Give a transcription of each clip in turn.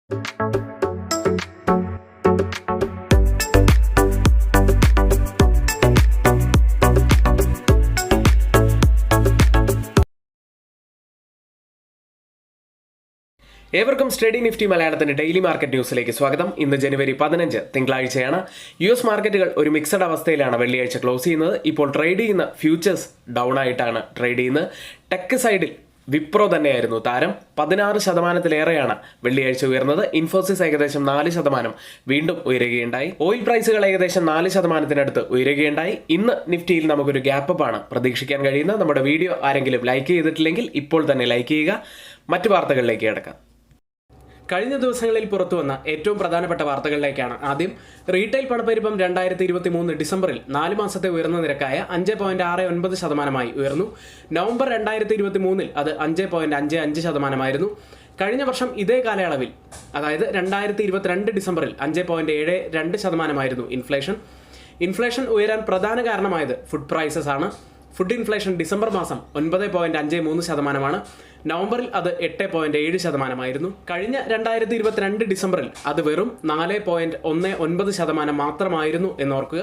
ഏവർക്കും study Nifty മലയാളത്തിന്റെ daily market ന്യൂസിലേക്ക് സ്വാഗതം. ഇന്ന് ജനുവരി 15 തിങ്കളാഴ്ചയാണ്. US മാർക്കറ്റുകൾ ഒരു മിക്സഡ് അവസ്ഥയിലാണ് വെള്ളിയാഴ്ച ക്ലോസ് ചെയ്യുന്നത്. ഇപ്പോൾ ട്രേഡ് ചെയ്യുന്ന ഫ്യൂച്ചേഴ്സ് ഡൗൺ ആയിട്ടാണ് ട്രേഡ് ചെയ്യുന്നത്. ടെക് സൈഡിൽ വിപ്രോ തന്നെയായിരുന്നു താരം. 16% വെള്ളിയാഴ്ച ഉയർന്നത്. ഇൻഫോസിസ് ഏകദേശം 4% വീണ്ടും ഉയരുകയുണ്ടായി. ഓയിൽ പ്രൈസുകൾ ഏകദേശം 4% ഉയരുകയുണ്ടായി. ഇന്ന് നിഫ്റ്റിയിൽ നമുക്കൊരു ഗ്യാപ്പ് അപ്പ് ആണ് പ്രതീക്ഷിക്കാൻ കഴിയുന്നത്. നമ്മുടെ വീഡിയോ ആരെങ്കിലും ലൈക്ക് ചെയ്തിട്ടില്ലെങ്കിൽ ഇപ്പോൾ തന്നെ ലൈക്ക് ചെയ്യുക. മറ്റു വാർത്തകളിലേക്ക് കിടക്കാം. കഴിഞ്ഞ ദിവസങ്ങളിൽ പുറത്തുവന്ന ഏറ്റവും പ്രധാനപ്പെട്ട വാർത്തകളിലേക്കാണ്. ആദ്യം, റീറ്റെയിൽ പണപ്പെരുപ്പം 2023 ഡിസംബറിൽ 4 മാസത്തെ ഉയർന്ന നിരക്കായ 5.69% ഉയർന്നു. നവംബർ 2023 അത് 5.55%. കഴിഞ്ഞ വർഷം ഇതേ കാലയളവിൽ, അതായത് 2022 ഡിസംബറിൽ 5.72% ഇൻഫ്ലേഷൻ ഉയരാൻ പ്രധാന കാരണമായത് ഫുഡ് പ്രൈസസ് ആണ്. ഫുഡ് ഇൻഫ്ലേഷൻ ഡിസംബർ മാസം 9.53%. നവംബറിൽ അത് 8.7%. കഴിഞ്ഞ 2022 ഡിസംബറിൽ അത് വെറും 4.19% മാത്രമായിരുന്നു എന്നോർക്കുക.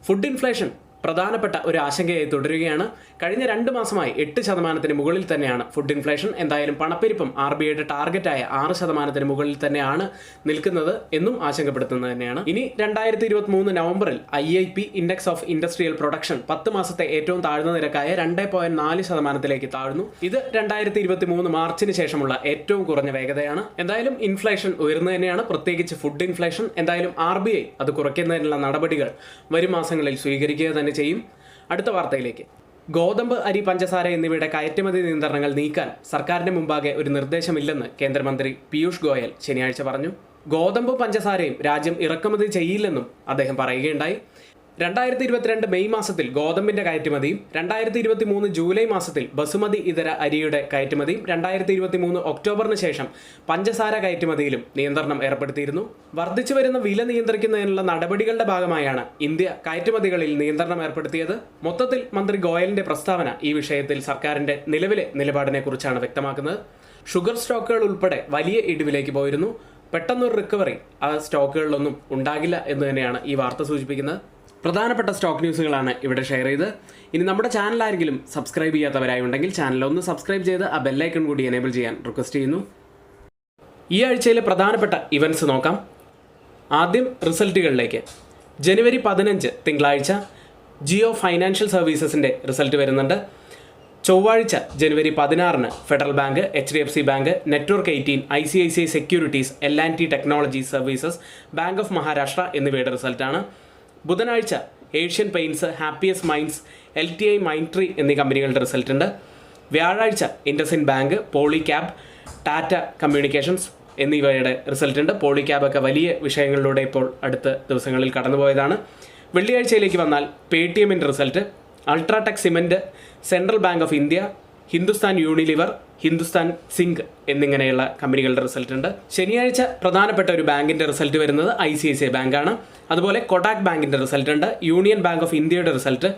ഫുഡ് ഇൻഫ്ലേഷൻ പ്രധാനപ്പെട്ട ഒരു ആശങ്കയായി തുടരുകയാണ്. കഴിഞ്ഞ 2 മാസമായി 8% മുകളിൽ തന്നെയാണ് ഫുഡ് ഇൻഫ്ലേഷൻ. എന്തായാലും പണപ്പെരുപ്പം RBIയുടെ ടാർഗറ്റായ 6% മുകളിൽ തന്നെയാണ് നിൽക്കുന്നത് എന്നും ആശങ്കപ്പെടുത്തുന്നത് തന്നെയാണ്. ഇനി 2023 നവംബറിൽ IIP index of industrial production 10 മാസത്തെ ഏറ്റവും താഴ്ന്ന നിരക്കായ 2.4% താഴ്ന്നു. ഇത് 2023 മാർച്ചിന് ശേഷമുള്ള ഏറ്റവും കുറഞ്ഞ വേഗതയാണ്. എന്തായാലും ഇൻഫ്ലേഷൻ ഉയർന്നു തന്നെയാണ്, പ്രത്യേകിച്ച് ഫുഡ് ഇൻഫ്ലേഷൻ. എന്തായാലും RBI അത് കുറയ്ക്കുന്നതിനുള്ള നടപടികൾ വരും മാസങ്ങളിൽ സ്വീകരിക്കുക തന്നെ ചെയ്യും. അടുത്ത വാർത്തയിലേക്ക്. ഗോതമ്പ്, അരി, പഞ്ചസാര എന്നിവയുടെ കയറ്റുമതി നിയന്ത്രണങ്ങൾ നീക്കാൻ സർക്കാരിന്റെ മുമ്പാകെ ഒരു നിർദ്ദേശമില്ലെന്ന് കേന്ദ്രമന്ത്രി പീയൂഷ് ഗോയൽ ശനിയാഴ്ച പറഞ്ഞു. ഗോതമ്പും പഞ്ചസാരയും രാജ്യം ഇറക്കുമതി ചെയ്യില്ലെന്നും അദ്ദേഹം പറയുകയുണ്ടായി. 2022 മെയ് മാസത്തിൽ ഗോതമ്പിന്റെ കയറ്റുമതിയും 2023 ജൂലൈ മാസത്തിൽ ബസുമതി ഇതര അരിയുടെ കയറ്റുമതിയും 2023 ഒക്ടോബറിന് ശേഷം പഞ്ചസാര കയറ്റുമതിയിലും നിയന്ത്രണം ഏർപ്പെടുത്തിയിരുന്നു. വർദ്ധിച്ചു വരുന്ന വില നിയന്ത്രിക്കുന്നതിനുള്ള നടപടികളുടെ ഭാഗമായാണ് ഇന്ത്യ കയറ്റുമതികളിൽ നിയന്ത്രണം ഏർപ്പെടുത്തിയത്. മൊത്തത്തിൽ മന്ത്രി ഗോയലിന്റെ പ്രസ്താവന ഈ വിഷയത്തിൽ സർക്കാരിന്റെ നിലവിലെ നിലപാടിനെ കുറിച്ചാണ് വ്യക്തമാക്കുന്നത്. ഷുഗർ സ്റ്റോക്കുകൾ ഉൾപ്പെടെ വലിയ ഇടിവിലേക്ക് പോയിരുന്നു. പെട്ടെന്നൊരു റിക്കവറി ആ സ്റ്റോക്കുകളിലൊന്നും ഉണ്ടാകില്ല എന്ന് തന്നെയാണ് ഈ വാർത്ത സൂചിപ്പിക്കുന്നത്. പ്രധാനപ്പെട്ട സ്റ്റോക്ക് ന്യൂസുകളാണ് ഇവിടെ ഷെയർ ചെയ്ത്. ഇനി നമ്മുടെ ചാനലാരെങ്കിലും സബ്സ്ക്രൈബ് ചെയ്യാത്തവരായി ഉണ്ടെങ്കിൽ ചാനൽ ഒന്ന് സബ്സ്ക്രൈബ് ചെയ്ത് ആ ബെല്ലൈക്കൺ കൂടി എനേബിൾ ചെയ്യാൻ റിക്വസ്റ്റ് ചെയ്യുന്നു. ഈ ആഴ്ചയിലെ പ്രധാനപ്പെട്ട ഇവൻറ്റ്സ് നോക്കാം. ആദ്യം റിസൾട്ടുകളിലേക്ക്. ജനുവരി 15 തിങ്കളാഴ്ച ജിയോ ഫൈനാൻഷ്യൽ സർവീസസിൻ്റെ റിസൾട്ട് വരുന്നുണ്ട്. ചൊവ്വാഴ്ച ജനുവരി 16 federal bank, HDFC bank, network 18, ICICI securities, L&T technology services, bank of Maharashtra എന്നിവയുടെ റിസൾട്ടാണ്. ബുധനാഴ്ച Asian paints, happiest minds, LTI മൈൻട്രി എന്നീ കമ്പനികളുടെ റിസൾട്ട് ഉണ്ട്. വ്യാഴാഴ്ച ഇൻഡസിൻഡ് ബാങ്ക്, പോളിക്യാബ്, ടാറ്റ കമ്മ്യൂണിക്കേഷൻസ് എന്നിവയുടെ റിസൾട്ട് ഉണ്ട്. പോളിക്യാബൊക്കെ വലിയ വിഷയങ്ങളിലൂടെ ഇപ്പോൾ അടുത്ത ദിവസങ്ങളിൽ കടന്നുപോയതാണ്. വെള്ളിയാഴ്ചയിലേക്ക് വന്നാൽ പേടിഎമ്മിൻ്റെ result, UltraTech cement, Central Bank of India, Hindustan Unilever, Hindustan Zinc എന്നിങ്ങനെയുള്ള കമ്പനികളുടെ റിസൾട്ട് ഉണ്ട്. ശനിയാഴ്ച പ്രധാനപ്പെട്ട ഒരു ബാങ്കിൻ്റെ റിസൾട്ട് വരുന്നത് ICICI ബാങ്കാണ്. അതുപോലെ കൊടാക് ബാങ്കിൻ്റെ റിസൾട്ട് ഉണ്ട്. യൂണിയൻ ബാങ്ക് ഓഫ് ഇന്ത്യയുടെ result,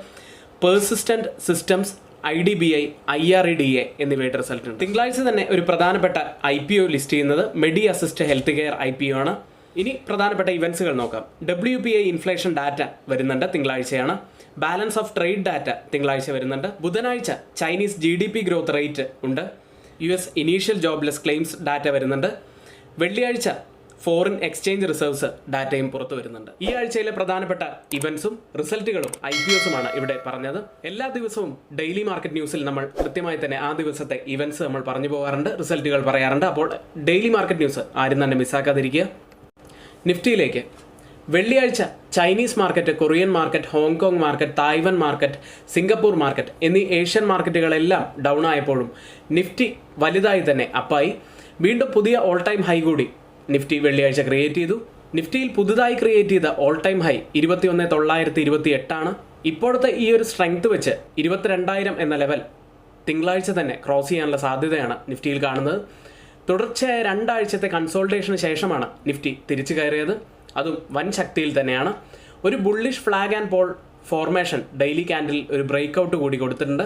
persistent systems, IDBI, IREDA എന്നിവയുടെ റിസൾട്ട് ഉണ്ട്. തിങ്കളാഴ്ച തന്നെ ഒരു പ്രധാനപ്പെട്ട IPO ലിസ്റ്റ് ചെയ്യുന്നത് മെഡി അസിസ്റ്റ് ഹെൽത്ത് കെയർ IPO ആണ്. ഇനി പ്രധാനപ്പെട്ട ഇവൻറ്റ്സുകൾ നോക്കാം. WPI ഇൻഫ്ലേഷൻ ഡാറ്റ വരുന്നുണ്ട്, തിങ്കളാഴ്ചയാണ്. ബാലൻസ് ഓഫ് ട്രേഡ് ഡാറ്റ തിങ്കളാഴ്ച വരുന്നുണ്ട്. ബുധനാഴ്ച ചൈനീസ് GDP ഗ്രോത്ത് റേറ്റ് ഉണ്ട്. US initial jobless claims data വരുന്നുണ്ട്. വെള്ളിയാഴ്ച ഫോറിൻ എക്സ്ചേഞ്ച് റിസർവ്സ് ഡാറ്റയും പുറത്തു വരുന്നുണ്ട്. ഈ ആഴ്ചയിലെ പ്രധാനപ്പെട്ട ഇവൻറ്റ്സും റിസൾട്ടുകളും IPOസുമാണ് ഇവിടെ പറഞ്ഞത്. എല്ലാ ദിവസവും ഡെയിലി മാർക്കറ്റ് ന്യൂസിൽ നമ്മൾ കൃത്യമായി തന്നെ ആ ദിവസത്തെ ഇവൻറ്റ്സ് നമ്മൾ പറഞ്ഞു പോകാറുണ്ട്, റിസൾട്ടുകൾ പറയാറുണ്ട്. അപ്പോൾ ഡെയിലി മാർക്കറ്റ് ന്യൂസ് ആരും തന്നെ മിസ്സാക്കാതിരിക്കുക. നിഫ്റ്റിയിലേക്ക്. വെള്ളിയാഴ്ച Chinese market, Korean market, Hong Kong market, Taiwan market, Singapore market എന്നീ ഏഷ്യൻ മാർക്കറ്റുകളെല്ലാം ഡൗൺ ആയപ്പോഴും നിഫ്റ്റി വലുതായി തന്നെ അപ്പായി. വീണ്ടും പുതിയ ഓൾ ടൈം ഹൈ കൂടി നിഫ്റ്റി വെള്ളിയാഴ്ച ക്രിയേറ്റ് ചെയ്തു. നിഫ്റ്റിയിൽ പുതുതായി ക്രിയേറ്റ് ചെയ്ത ഓൾ ടൈം ഹൈ 21,928 ഇപ്പോഴത്തെ ഈ ഒരു സ്ട്രെങ്ത് വെച്ച് 22,000 എന്ന ലെവൽ തിങ്കളാഴ്ച തന്നെ ക്രോസ് ചെയ്യാനുള്ള സാധ്യതയാണ് നിഫ്റ്റിയിൽ കാണുന്നത്. തുടർച്ചയായ 2 ആഴ്ചത്തെ കൺസോൾട്ടേഷന് ശേഷമാണ് നിഫ്റ്റി തിരിച്ചു കയറിയത്. അതും വൻ ശക്തിയിൽ തന്നെയാണ്. ഒരു bullish flag and pole formation daily candle ഒരു ബ്രേക്ക് ഔട്ട് കൂടി കൊടുത്തിട്ടുണ്ട്.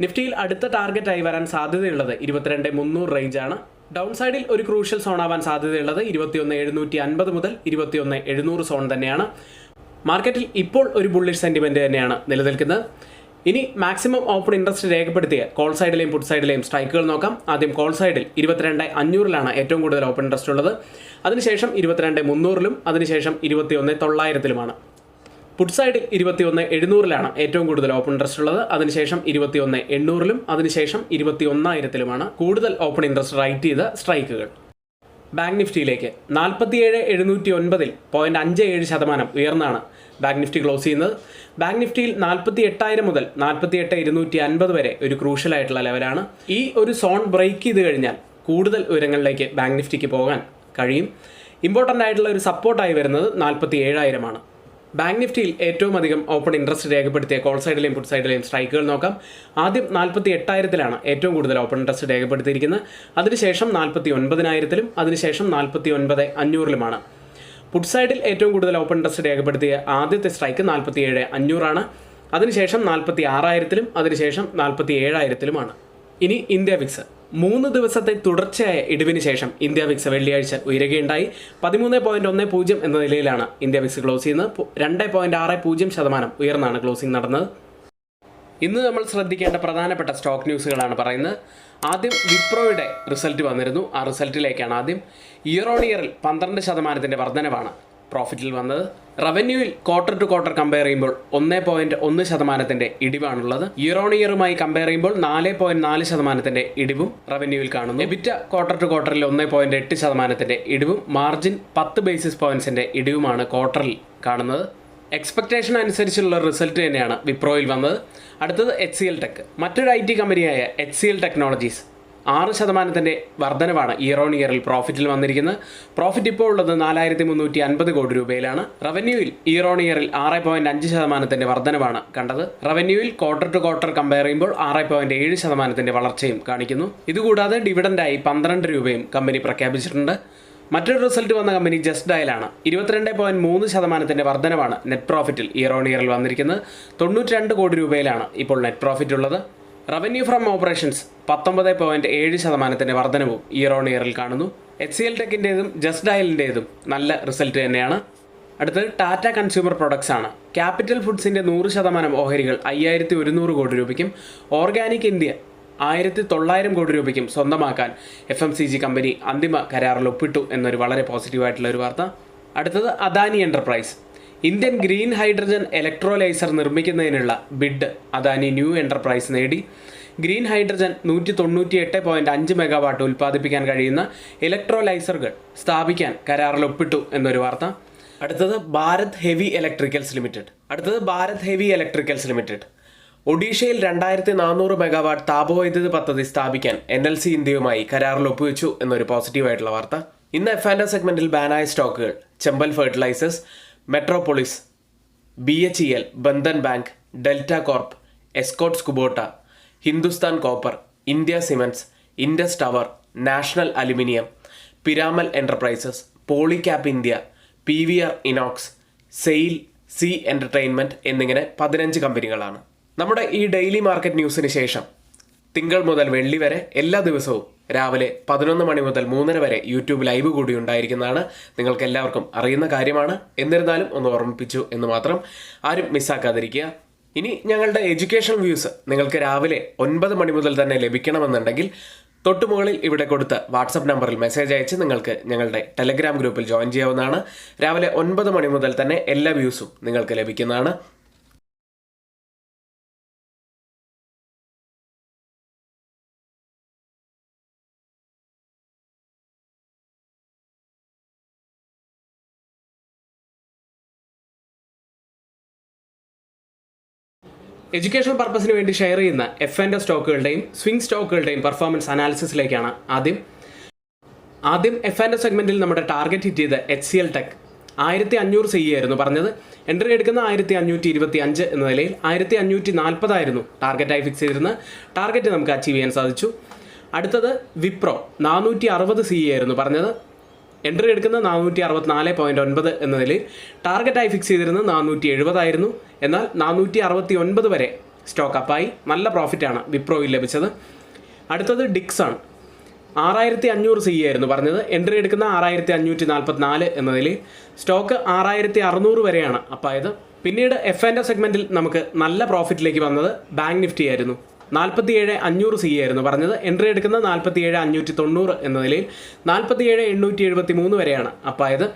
നിഫ്റ്റിയിൽ അടുത്ത ടാർഗറ്റായി വരാൻ സാധ്യതയുള്ളത് 22,300 റേഞ്ചാണ്. ഡൗൺ സൈഡിൽ ഒരു ക്രൂഷ്യൽ സോൺ ആവാൻ സാധ്യതയുള്ളത് 21,750 മുതൽ 21,700 സോൺ തന്നെയാണ്. മാർക്കറ്റിൽ ഇപ്പോൾ ഒരു ബുള്ളിഷ് സെന്റിമെന്റ് തന്നെയാണ് നിലനിൽക്കുന്നത്. ഇനി മാക്സിമം ഓപ്പൺ ഇൻട്രസ്റ്റ് രേഖപ്പെടുത്തിയ കോൾ സൈഡിലെയും പുട്ട് സൈഡിലെയും സ്ട്രൈക്കുകൾ നോക്കാം. ആദ്യം കോൾ സൈഡിൽ 22,500 ഏറ്റവും കൂടുതൽ ഓപ്പൺ ഇൻട്രസ്റ്റ് ഉള്ളത്. അതിനുശേഷം 22,300 അതിനുശേഷം 21,900 പുട്ട് സൈഡിൽ 21,700 ഏറ്റവും കൂടുതൽ ഓപ്പൺ ഇൻട്രസ്റ്റ് ഉള്ളത്. അതിനുശേഷം 21,800 അതിനുശേഷം 21,000 കൂടുതൽ ഓപ്പൺ ഇൻട്രസ്റ്റ് റൈറ്റ് ചെയ്ത സ്ട്രൈക്കുകൾ. ബാങ്ക് നിഫ്റ്റിയിലേക്ക് 47,709 0.57% ഉയർന്നാണ് ബാങ്ക് നിഫ്റ്റി ക്ലോസ് ചെയ്യുന്നത്. ബാങ്ക് നിഫ്റ്റിയിൽ 48,000 മുതൽ 48,250 വരെ ഒരു ക്രൂഷ്യലായിട്ടുള്ള ലെവലാണ്. ഈ ഒരു സോൺ ബ്രേക്ക് ചെയ്ത് കഴിഞ്ഞാൽ കൂടുതൽ ഉയരങ്ങളിലേക്ക് ബാങ്ക് നിഫ്റ്റിക്ക് പോകാൻ കഴിയും. ഇമ്പോർട്ടൻ്റ് ആയിട്ടുള്ള ഒരു സപ്പോർട്ടായി വരുന്നത് 47,000 ബാങ്ക് നിഫ്റ്റിയിൽ ഏറ്റവും അധികം ഓപ്പൺ ഇൻട്രസ്റ്റ് രേഖപ്പെടുത്തിയ കോൾ സൈഡിലെയും പുട്ട് സൈഡിലെയും സ്ട്രൈക്കുകൾ നോക്കാം. ആദ്യം 48,000 ഏറ്റവും കൂടുതൽ ഓപ്പൺ ഇൻട്രസ്റ്റ് രേഖപ്പെടുത്തിയിരിക്കുന്നത്. അതിനുശേഷം 49,000 അതിനുശേഷം 49,500 പുട്ട് സൈഡിൽ ഏറ്റവും കൂടുതൽ ഓപ്പൺ ഇൻട്രസ്റ്റ് രേഖപ്പെടുത്തിയ ആദ്യത്തെ സ്ട്രൈക്ക് 47,500 അതിനുശേഷം 46,000 അതിനുശേഷം 47,000 ഇനി ഇന്ത്യ വിക്സ് 3 ദിവസത്തെ തുടർച്ചയായ ഇടിവിന് ശേഷം ഇന്ത്യ വിക്സ് വെള്ളിയാഴ്ച ഉയരുകയുണ്ടായി. 13.10 എന്ന നിലയിലാണ് ഇന്ത്യ വിക്സ് ക്ലോസ് ചെയ്യുന്നത്. 2.60% ഉയർന്നാണ് ക്ലോസിംഗ് നടന്നത്. ഇന്ന് നമ്മൾ ശ്രദ്ധിക്കേണ്ട പ്രധാനപ്പെട്ട സ്റ്റോക്ക് ന്യൂസുകളാണ് പറയുന്നത്. ആദ്യം വിപ്രോയുടെ റിസൾട്ട് വന്നിരുന്നു. ആ റിസൾട്ടിലേക്കാണ് ആദ്യം. ഇയർ ഓൺ ഇയറിൽ 12% വർധനവാണ് പ്രോഫിറ്റിൽ വന്നത്. റവന്യൂവിൽ ക്വാർട്ടർ ടു ക്വാർട്ടർ കമ്പയർ ചെയ്യുമ്പോൾ 1.1% ഇടിവാണുള്ളത്. ഇയർ ഓൺ ഇയറുമായി കമ്പയർ ചെയ്യുമ്പോൾ 4.4% ഇടിവും റവന്യൂവിൽ കാണുന്നു. എബിറ്റ ക്വാർട്ടർ ടു ക്വാർട്ടറിൽ 1.8% ഇടിവും മാർജിൻ 10 ബേസിസ് പോയിന്റ്സിന്റെ ഇടിവുമാണ് ക്വാർട്ടറിൽ കാണുന്നത്. എക്സ്പെക്ടേഷൻ അനുസരിച്ചുള്ള റിസൾട്ട് തന്നെയാണ് വിപ്രോയിൽ വന്നത്. അടുത്തത് HCL ടെക്. മറ്റൊരു IT കമ്പനിയായ HCL ടെക്നോളജീസ് 6% വർധനവാണ് ഇയർ ഓൺ ഇയറിൽ പ്രോഫിറ്റിൽ വന്നിരിക്കുന്നത്. പ്രോഫിറ്റ് ഇപ്പോൾ ഉള്ളത് 4,350 കോടി രൂപയിലാണ്. റവന്യൂവിൽ ഇയർ ഓൺ ഇയറിൽ 6.5% വർധനവാണ് കണ്ടത്. റവന്യൂവിൽ ക്വാർട്ടർ ടു ക്വാർട്ടർ കമ്പയർ ചെയ്യുമ്പോൾ 6.7% വളർച്ചയും കാണിക്കുന്നു. ഇതുകൂടാതെ ഡിവിഡൻഡായി 12 രൂപയും കമ്പനി പ്രഖ്യാപിച്ചിട്ടുണ്ട്. മറ്റൊരു റിസൾട്ട് വന്ന കമ്പനി ജസ്റ്റ് ഡയലാണ്. 22.3% വർധനവാണ് നെറ്റ് പ്രോഫിറ്റിൽ ഇയർ ഓൺ ഇയറിൽ വന്നിരിക്കുന്നത്. 92 കോടി രൂപയിലാണ് ഇപ്പോൾ നെറ്റ് പ്രോഫിറ്റ് ഉള്ളത്. റവന്യൂ ഫ്രം ഓപ്പറേഷൻസ് 19.7% വർധനവും ഇയർ ഓൺ ഇയറിൽ കാണുന്നു. HCL ടെക്കിൻ്റെതും ജസ്റ്റ് ഡയലിൻ്റെതും നല്ല റിസൾട്ട് തന്നെയാണ്. അടുത്തത് ടാറ്റ കൺസ്യൂമർ പ്രൊഡക്ട്സ് ആണ്. ക്യാപിറ്റൽ ഫുഡ്സിൻ്റെ 100% ഓഹരികൾ 5,100 കോടി രൂപയ്ക്കും ഓർഗാനിക് ഇന്ത്യ 1,900 കോടി രൂപയ്ക്കും സ്വന്തമാക്കാൻ FMCG കമ്പനി അന്തിമ കരാറിൽ ഒപ്പിട്ടു എന്നൊരു വളരെ പോസിറ്റീവായിട്ടുള്ള ഒരു വാർത്ത. അടുത്തത് Adani Enterprise. Indian green hydrogen electrolyser നിർമ്മിക്കുന്നതിനുള്ള ബിഡ് അദാനി ന്യൂ എൻ്റർപ്രൈസ് നേടി. ഗ്രീൻ ഹൈഡ്രജൻ 198.5 മെഗാവാട്ട് ഉൽപ്പാദിപ്പിക്കാൻ കഴിയുന്ന ഇലക്ട്രോലൈസറുകൾ സ്ഥാപിക്കാൻ കരാറിൽ ഒപ്പിട്ടു എന്നൊരു വാർത്ത. അടുത്തത് ഭാരത് ഹെവി ഇലക്ട്രിക്കൽസ് ലിമിറ്റഡ്. ഒഡീഷയിൽ 2,400 മെഗാവാട്ട് താപവൈദ്യുതി പദ്ധതി സ്ഥാപിക്കാൻ NLC ഇന്ത്യയുമായി കരാറിൽ ഒപ്പുവെച്ചു എന്നൊരു പോസിറ്റീവായിട്ടുള്ള വാർത്ത. ഇന്ന് F&O സെഗ്മെന്റിൽ ബാനായ സ്റ്റോക്കുകൾ Chambal Fertilisers, Metropolis, BHEL, Bandhan Bank, Delta Corp, Escorts Kubota, Hindustan Copper, India Siemens, Indus Tower, National Aluminium, Piramal Enterprises, Polycab India, PVR Inox, SAIL, Zee Entertainment എന്നിങ്ങനെ 15 കമ്പനികളാണ്. നമ്മുടെ ഈ ഡെയിലി മാർക്കറ്റ് ന്യൂസിന് ശേഷം തിങ്കൾ മുതൽ വെള്ളി വരെ എല്ലാ ദിവസവും രാവിലെ 11 മണി മുതൽ 3:30 വരെ യൂട്യൂബ് ലൈവ് കൂടി ഉണ്ടായിരിക്കുന്നതാണ്. നിങ്ങൾക്ക് എല്ലാവർക്കും അറിയുന്ന കാര്യമാണ്. എന്നിരുന്നാലും ഒന്ന് ഓർമ്മിപ്പിച്ചു എന്ന് മാത്രം. ആരും മിസ്സാക്കാതിരിക്കുക. ഇനി ഞങ്ങളുടെ എഡ്യൂക്കേഷൻ വ്യൂസ് നിങ്ങൾക്ക് രാവിലെ 9 മണി മുതൽ തന്നെ ലഭിക്കണമെന്നുണ്ടെങ്കിൽ തൊട്ടുമുകളിൽ ഇവിടെ കൊടുത്ത് വാട്സപ്പ് നമ്പറിൽ മെസ്സേജ് അയച്ച് നിങ്ങൾക്ക് ഞങ്ങളുടെ ടെലഗ്രാം ഗ്രൂപ്പിൽ ജോയിൻ ചെയ്യാവുന്നതാണ്. രാവിലെ 9 മണി മുതൽ തന്നെ എല്ലാ വ്യൂസും നിങ്ങൾക്ക് ലഭിക്കുന്നതാണ്. എഡ്യൂക്കേഷണൽ പർപ്പസിന് വേണ്ടി ഷെയർ ചെയ്യുന്ന F&O സ്റ്റോക്കുകളുടെയും സ്വിംഗ് സ്റ്റോക്കുകളുടെയും പെർഫോമൻസ് അനാലിസിസിലേക്കാണ് ആദ്യം F&O സെഗ്മെന്റിൽ നമ്മുടെ ടാർഗറ്റ് ഹിറ്റ് ചെയ്ത HCL ടെക് 1,500 CE ആയിരുന്നു പറഞ്ഞത്. എൻട്രി എടുക്കുന്ന 1,525 എന്ന നിലയിൽ 1,540 ടാർഗറ്റായി ഫിക്സ് ചെയ്തിരുന്നത്. ടാർഗറ്റ് നമുക്ക് അച്ചീവ് ചെയ്യാൻ സാധിച്ചു. അടുത്തത് വിപ്രോ 460 CE ആയിരുന്നു പറഞ്ഞത്. എൻട്രി എടുക്കുന്ന 464.9 എന്ന നിലയിൽ ടാർഗറ്റായി ഫിക്സ് ചെയ്തിരുന്നത് 470 എന്നാൽ 469 വരെ സ്റ്റോക്ക് അപ്പായി. നല്ല പ്രോഫിറ്റാണ് വിപ്രോയിൽ ലഭിച്ചത്. അടുത്തത് ഡിക്സ് ആണ്. 6500 CE ആയിരുന്നു പറഞ്ഞത്. എൻട്രി എടുക്കുന്ന 6544 എന്നതിൽ സ്റ്റോക്ക് 6600 വരെയാണ് അപ്പായത്. പിന്നീട് F&O സെഗ്മെന്റിൽ നമുക്ക് നല്ല പ്രോഫിറ്റിലേക്ക് വന്നത് ബാങ്ക് നിഫ്റ്റി ആയിരുന്നു. 47,500 CE ആയിരുന്നു പറഞ്ഞത്. എൻട്രി എടുക്കുന്ന 47,590 എന്ന നിലയിൽ 47,873 വരെയാണ് അപ്പായത്.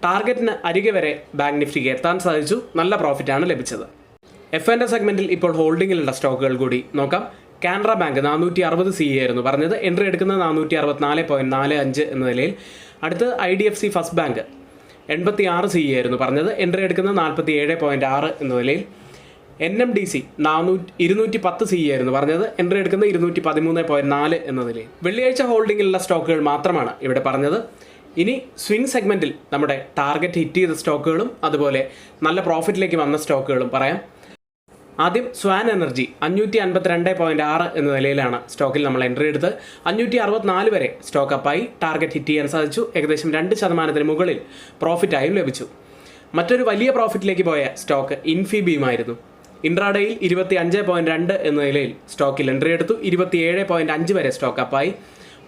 ടാർഗറ്റിന് അരികെ വരെ ബാങ്ക് നിഫ്റ്റിക്ക് എത്താൻ സാധിച്ചു. നല്ല പ്രോഫിറ്റാണ് ലഭിച്ചത്. F&O സെഗ്മെന്റിൽ ഇപ്പോൾ ഹോൾഡിങ്ങിലുള്ള സ്റ്റോക്കുകൾ കൂടി നോക്കാം. കാനറ ബാങ്ക് 460 CE ആയിരുന്നു പറഞ്ഞത്. എൻട്രി എടുക്കുന്നത് 464.45 എന്ന നിലയിൽ. അടുത്ത് IDFC ഫസ്റ്റ് ബാങ്ക് 86 CE ആയിരുന്നു പറഞ്ഞത്. എൻട്രി എടുക്കുന്നത് 47.6 എന്ന നിലയിൽ. NMDC 210 CE ആയിരുന്നു പറഞ്ഞത്. എൻട്രി എടുക്കുന്നത് 213.4 എന്ന നിലയിൽ. വെള്ളിയാഴ്ച ഹോൾഡിങ്ങിലുള്ള സ്റ്റോക്കുകൾ മാത്രമാണ് ഇവിടെ പറഞ്ഞത്. ഇനി സ്വിംഗ് സെഗ്മെന്റിൽ നമ്മുടെ ടാർഗറ്റ് ഹിറ്റ് ചെയ്ത സ്റ്റോക്കുകളും അതുപോലെ നല്ല പ്രോഫിറ്റിലേക്ക് വന്ന സ്റ്റോക്കുകളും പറയാം. ആദ്യം സ്വാൻ എനർജി 552.6 എന്ന നിലയിലാണ് സ്റ്റോക്കിൽ നമ്മൾ എൻട്രി എടുത്ത് 564 വരെ സ്റ്റോക്ക് അപ്പായി ടാർഗറ്റ് ഹിറ്റ് ചെയ്യാൻ സാധിച്ചു. ഏകദേശം 2% മുകളിൽ പ്രോഫിറ്റായും ലഭിച്ചു. മറ്റൊരു വലിയ പ്രോഫിറ്റിലേക്ക് പോയ സ്റ്റോക്ക് ഇൻഫിബീം ആയിരുന്നു. ഇൻട്രാഡേയിൽ 25.2 എന്ന നിലയിൽ സ്റ്റോക്കിൽ എൻട്രി എടുത്തു. 27.5 വരെ സ്റ്റോക്ക് അപ്പായി.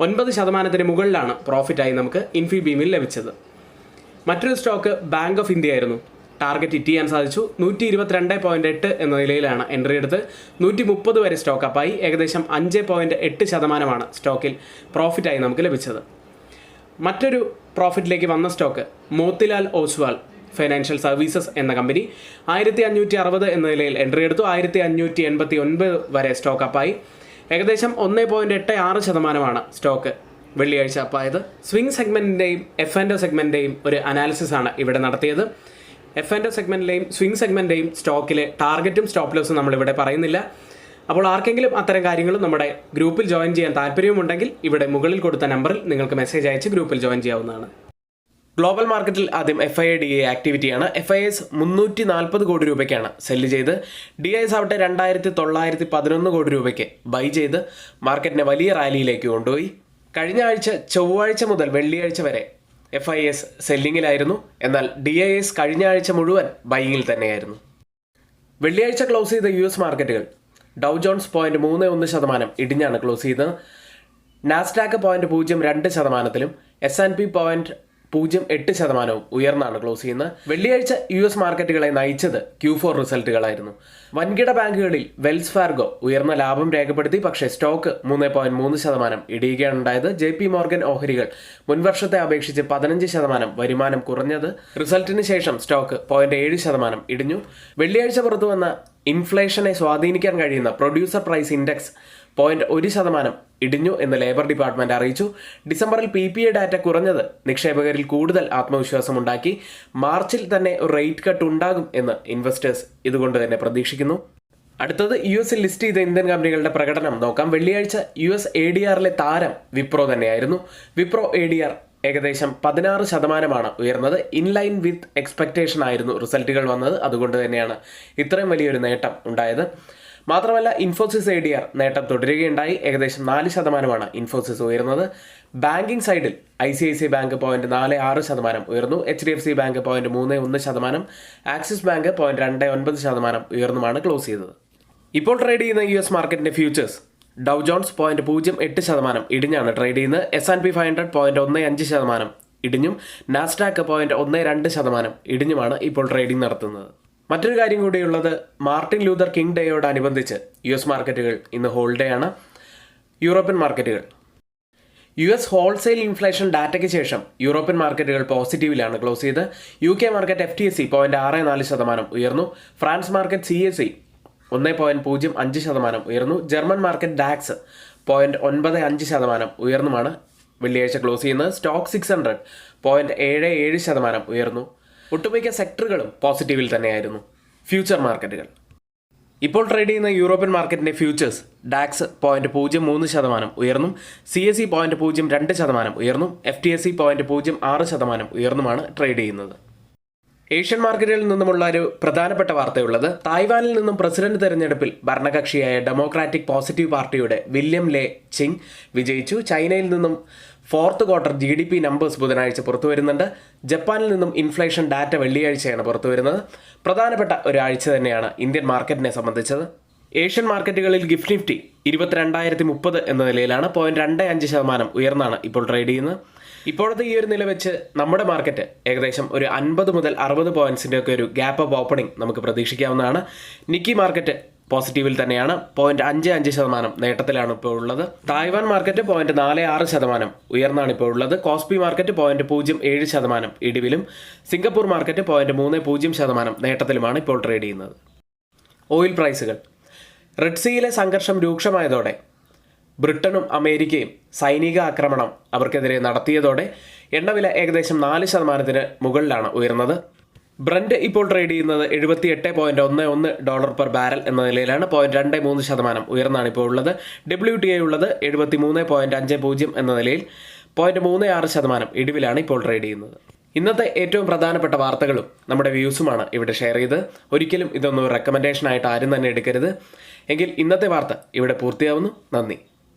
9% മുകളിലാണ് പ്രോഫിറ്റായി നമുക്ക് ഇൻഫിബീമിൽ ലഭിച്ചത്. മറ്റൊരു സ്റ്റോക്ക് ബാങ്ക് ഓഫ് ഇന്ത്യ ആയിരുന്നു. ടാർഗറ്റ് ഹിറ്റ് ചെയ്യാൻ സാധിച്ചു. 122.8 എന്ന നിലയിലാണ് എൻട്രി എടുത്ത് 130 വരെ സ്റ്റോക്ക് അപ്പായി. ഏകദേശം 5.8% സ്റ്റോക്കിൽ പ്രോഫിറ്റായി നമുക്ക് ലഭിച്ചത്. മറ്റൊരു പ്രോഫിറ്റിലേക്ക് വന്ന stock Motilal Oswald financial services എന്ന കമ്പനി 1560 എന്ന നിലയിൽ എൻട്രി എടുത്തു. 1589 വരെ സ്റ്റോക്ക് അപ്പായി. ഏകദേശം 1.86% സ്റ്റോക്ക് വെള്ളിയാഴ്ച അപ്പായത്. സ്വിംഗ് സെഗ്മെന്റിന്റെയും F&O സെഗ്മെന്റിന്റെയും ഒരു അനാലിസിസ് ആണ് ഇവിടെ നടത്തിയത്. F&O സെഗ്മെന്റിലെയും സ്വിംഗ് സെഗ്മെന്റിന്റെയും സ്റ്റോക്കിലെ ടാർഗറ്റും സ്റ്റോപ്പ് ലോസും നമ്മളിവിടെ പറയുന്നില്ല. അപ്പോൾ ആർക്കെങ്കിലും അത്തരം കാര്യങ്ങളും നമ്മുടെ ഗ്രൂപ്പിൽ ജോയിൻ ചെയ്യാൻ താല്പര്യമുണ്ടെങ്കിൽ ഇവിടെ മുകളിൽ കൊടുത്ത നമ്പറിൽ നിങ്ങൾക്ക് മെസ്സേജ് അയച്ച് ഗ്രൂപ്പിൽ ജോയിൻ ചെയ്യാവുന്നതാണ്. ഗ്ലോബൽ മാർക്കറ്റിൽ ആദ്യം FIA-DA ആക്ടിവിറ്റിയാണ്. FIS 340 കോടി രൂപയ്ക്കാണ് സെല്ല് ചെയ്ത്. DIS ആവട്ടെ 2911 കോടി രൂപയ്ക്ക് ബൈ ചെയ്ത് മാർക്കറ്റിനെ വലിയ റാലിയിലേക്ക് കൊണ്ടുപോയി. കഴിഞ്ഞ ആഴ്ച ചൊവ്വാഴ്ച മുതൽ വെള്ളിയാഴ്ച വരെ FIS സെല്ലിങ്ങിലായിരുന്നു. എന്നാൽ DIS കഴിഞ്ഞ ആഴ്ച മുഴുവൻ ബൈയിങ്ങിൽ തന്നെയായിരുന്നു. വെള്ളിയാഴ്ച ക്ലോസ് ചെയ്ത US മാർക്കറ്റുകൾ ഡൗ ജോൺസ് 0.31% ഇടിഞ്ഞാണ് ക്ലോസ് ചെയ്തത്. നാസ്ഡാക്ക് 0.02%, S&P 0.08% ഉയർന്നാണ് ക്ലോസ് ചെയ്യുന്നത്. വെള്ളിയാഴ്ച US മാർക്കറ്റുകളെ നയിച്ചത് Q4 റിസൾട്ടുകളായിരുന്നു. വൻകിട ബാങ്കുകളിൽ വെൽസ് ഫാർഗോ ഉയർന്ന ലാഭം രേഖപ്പെടുത്തി. പക്ഷേ സ്റ്റോക്ക് 3.3% ഇടിയുകയാണ് ഉണ്ടായത്. JP മോർഗൻ ഓഹരികൾ മുൻവർഷത്തെ അപേക്ഷിച്ച് 15% വരുമാനം കുറഞ്ഞത്. റിസൾട്ടിന് ശേഷം സ്റ്റോക്ക് 0.7% ഇടിഞ്ഞു. വെള്ളിയാഴ്ച പുറത്തു വന്ന ഇൻഫ്ലേഷനെ സ്വാധീനിക്കാൻ കഴിയുന്ന പ്രൊഡ്യൂസർ പ്രൈസ് ഇൻഡെക്സ് 0.1% ഇടിഞ്ഞു എന്ന് ലേബർ ഡിപ്പാർട്ട്മെന്റ് അറിയിച്ചു. ഡിസംബറിൽ PPI ഡാറ്റ കുറഞ്ഞത് നിക്ഷേപകരിൽ കൂടുതൽ ആത്മവിശ്വാസമുണ്ടാക്കി. മാർച്ചിൽ തന്നെ റേറ്റ് കട്ട് ഉണ്ടാകും എന്ന് ഇൻവെസ്റ്റേഴ്സ് ഇതുകൊണ്ട് തന്നെ പ്രതീക്ഷിക്കുന്നു. അടുത്തത് US-ൽ ലിസ്റ്റ് ചെയ്ത ഇന്ത്യൻ കമ്പനികളുടെ പ്രകടനം നോക്കാം. വെള്ളിയാഴ്ച US ADR-ലെ താരം വിപ്രോ തന്നെയായിരുന്നു. വിപ്രോ ADR ഏകദേശം 16% ഉയർന്നത്. ഇൻലൈൻ വിത്ത് എക്സ്പെക്ടേഷൻ ആയിരുന്നു റിസൾട്ടുകൾ വന്നത്. അതുകൊണ്ട് തന്നെയാണ് ഇത്രയും വലിയൊരു നേട്ടം ഉണ്ടായത്. മാത്രമല്ല ഇൻഫോസിസ് ADR നേട്ടം തുടരുകയുണ്ടായി. ഏകദേശം 4% ഇൻഫോസിസ് ഉയർന്നത്. ബാങ്കിങ് സൈഡിൽ ICICI ബാങ്ക് 0.46% ഉയർന്നു. HDFC ബാങ്ക് 0.31%, ആക്സിസ് ബാങ്ക് 0.29% ഉയർന്നുമാണ് ക്ലോസ് ചെയ്തത്. ഇപ്പോൾ ട്രേഡ് ചെയ്യുന്ന US മാർക്കറ്റിന്റെ ഫ്യൂച്ചേഴ്സ് ഡൗ ജോൺസ് 0.08% ഇടിഞ്ഞാണ് ട്രേഡ് ചെയ്യുന്നത്. S&P 500 0.15% ഇടിഞ്ഞും നാസ്ഡാക്ക് 0.12% ഇടിഞ്ഞുമാണ് ഇപ്പോൾ ട്രേഡിംഗ് നടത്തുന്നത്. മറ്റൊരു കാര്യം കൂടിയുള്ളത്, മാർട്ടിൻ ലൂതർ കിങ് ഡേയോടനുബന്ധിച്ച് US മാർക്കറ്റുകൾ ഇന്ന് ഹോൾഡേ ആണ്. യൂറോപ്യൻ മാർക്കറ്റുകൾ US ഹോൾസെയിൽ ഇൻഫ്ലേഷൻ ഡാറ്റയ്ക്ക് ശേഷം യൂറോപ്യൻ മാർക്കറ്റുകൾ പോസിറ്റീവിലാണ് ക്ലോസ് ചെയ്ത്. UK മാർക്കറ്റ് FTSE 0.64% ഉയർന്നു. ഫ്രാൻസ് മാർക്കറ്റ് CAC 1.05% ഉയർന്നു. ജർമ്മൻ മാർക്കറ്റ് DAX 0.95% ഉയർന്നുമാണ് വെള്ളിയാഴ്ച ക്ലോസ് ചെയ്യുന്നത്. സ്റ്റോക്ക് 600 0.77% ഉയർന്നു. ഒട്ടുമിക്ക സെക്ടറുകളും പോസിറ്റീവിൽ തന്നെയായിരുന്നു. ഫ്യൂച്ചർ മാർക്കറ്റുകൾ ഇപ്പോൾ ട്രേഡ് ചെയ്യുന്ന യൂറോപ്യൻ മാർക്കറ്റിന്റെ ഫ്യൂച്ചേഴ്സ് DAX 0.03% ഉയർന്നും, CAC 0.02% ഉയർന്നും, FTSE 0.06% ഉയർന്നുമാണ് ട്രേഡ് ചെയ്യുന്നത്. ഏഷ്യൻ മാർക്കറ്റുകളിൽ നിന്നുമുള്ള ഒരു പ്രധാനപ്പെട്ട വാർത്തയുള്ളത്, തായ്വാനിൽ നിന്നും പ്രസിഡന്റ് തെരഞ്ഞെടുപ്പിൽ ഭരണകക്ഷിയായ ഡെമോക്രാറ്റിക് പോസിറ്റീവ് പാർട്ടിയുടെ വില്യം ലേ ചിങ് വിജയിച്ചു. ചൈനയിൽ നിന്നും ഫോർത്ത് ക്വാർട്ടർ GDP നമ്പേഴ്സ് ബുധനാഴ്ച പുറത്തു വരുന്നുണ്ട്. ജപ്പാനിൽ നിന്നും ഇൻഫ്ലേഷൻ ഡാറ്റ വെള്ളിയാഴ്ചയാണ് പുറത്തു വരുന്നത്. പ്രധാനപ്പെട്ട ഒരാഴ്ച തന്നെയാണ് ഇന്ത്യൻ മാർക്കറ്റിനെ സംബന്ധിച്ചത്. ഏഷ്യൻ മാർക്കറ്റുകളിൽ ഗിഫ്റ്റ് നിഫ്റ്റി 22,030 എന്ന നിലയിലാണ് 0.25% ഉയർന്നാണ് ഇപ്പോൾ ട്രേഡ് ചെയ്യുന്നത്. ഇപ്പോഴത്തെ ഈ ഒരു നില വെച്ച് നമ്മുടെ മാർക്കറ്റ് ഏകദേശം ഒരു 50 മുതൽ 60 പോയിന്റ്സിൻ്റെ ഒക്കെ ഒരു ഗ്യാപ്പ് അപ്പ് ഓപ്പണിംഗ് നമുക്ക് പ്രതീക്ഷിക്കാവുന്നതാണ്. നിക്കി മാർക്കറ്റ് പോസിറ്റീവിൽ തന്നെയാണ്, 0.55% നേട്ടത്തിലാണ് ഇപ്പോൾ ഉള്ളത്. തായ്വാൻ മാർക്കറ്റ് 0.46% ഉയർന്നാണ് ഇപ്പോൾ ഉള്ളത്. കോസ്പി മാർക്കറ്റ് 0.07% ഇടിവിലും, സിംഗപ്പൂർ മാർക്കറ്റ് 0.30% നേട്ടത്തിലുമാണ് ഇപ്പോൾ ട്രേഡ് ചെയ്യുന്നത്. ഓയിൽ പ്രൈസുകൾ. റെഡ് സീയിലെ സംഘർഷം രൂക്ഷമായതോടെ ബ്രിട്ടനും അമേരിക്കയും സൈനിക ആക്രമണം അവർക്കെതിരെ നടത്തിയതോടെ എണ്ണവില ഏകദേശം 4% മുകളിലാണ് ഉയർന്നത്. ബ്രന്റ് ഇപ്പോൾ ട്രേഡ് ചെയ്യുന്നത് $78.11 പെർ ബാരൽ എന്ന നിലയിലാണ്, 0.23% ഉയർന്നാണ് ഇപ്പോൾ ഉള്ളത്. WTI ഉള്ളത് 73.50 എന്ന നിലയിൽ 0.36% ഇടിവിലാണ് ഇപ്പോൾ ട്രേഡ് ചെയ്യുന്നത്. ഇന്നത്തെ ഏറ്റവും പ്രധാനപ്പെട്ട വാർത്തകളും നമ്മുടെ വ്യൂസുമാണ് ഇവിടെ ഷെയർ ചെയ്ത്. ഒരിക്കലും ഇതൊന്നും റെക്കമെൻഡേഷൻ ആയിട്ട് ആരും തന്നെ എടുക്കരുത്. എങ്കിൽ ഇന്നത്തെ വാർത്ത ഇവിടെ പൂർത്തിയാവുന്നു. നന്ദി.